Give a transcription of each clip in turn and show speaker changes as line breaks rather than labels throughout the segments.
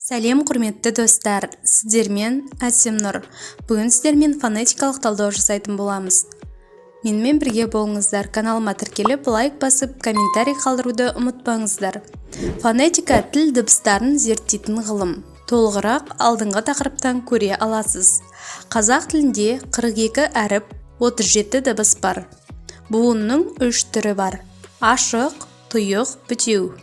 Сәлем құрметті достар, сіздермен Әсемнұр. Бүгін сіздермен фонетикалық талдау жасайтын боламыз. Менімен бірге болыңыздар. Каналыма тіркеліп, лайк басып, комментарий қалдыруды ұмытпаңыздар. Фонетика тіл дыбыстарын зерттейтін ғылым. Толығырақ алдыңғы тақырыптан көре аласыз. Қазақ тілінде 42 әріп, 37 дыбыс бар. Буынның 3 түрі бар: ашық, тұйық, бітеу.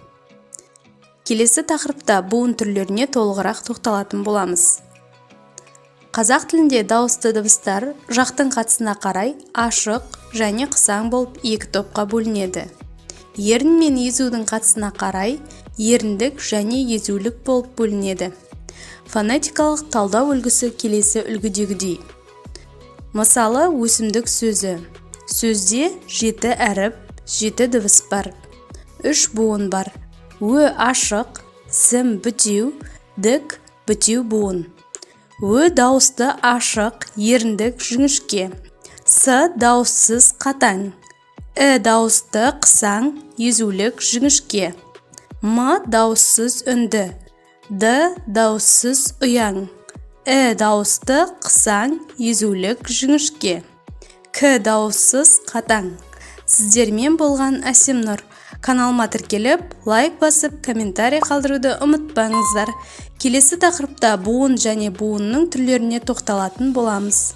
Келесі тақырыпта буын түрлеріне толығырақ тоқталатын боламыз. Қазақ тілінде дауысты дыбыстар жақтың қатысына қарай ашық және қысаң болып екі топқа бөлінеді. Ерін мен езудің қатысына қарай еріндік және езулік болып бөлінеді. Фонетикалық талдау үлгісі келесі үлгідегідей. Мысалы, өсімдік сөзі. Сөзде 7 әріп, 7 дыбыс бар. 3 буын бар: Ө ашық, сім бітеу, дік бітеу буын. Ө дауысты ашық, еріндік жіңішке. С дауыссыз қатаң. Дауысты қысаң, езулік жіңішке. М дауыссыз үнді. Д дауыссыз ұяң. Дауысты қысаң, езулік жіңішке. К дауыссыз қатаң. Сіздермен болған Әсемнұр. Каналыма тіркеліп, лайк басып, комментарий қалдыруды ұмытпаңыздар. Келесі тақырыпта буын және буынның түрлеріне тоқталатын боламыз.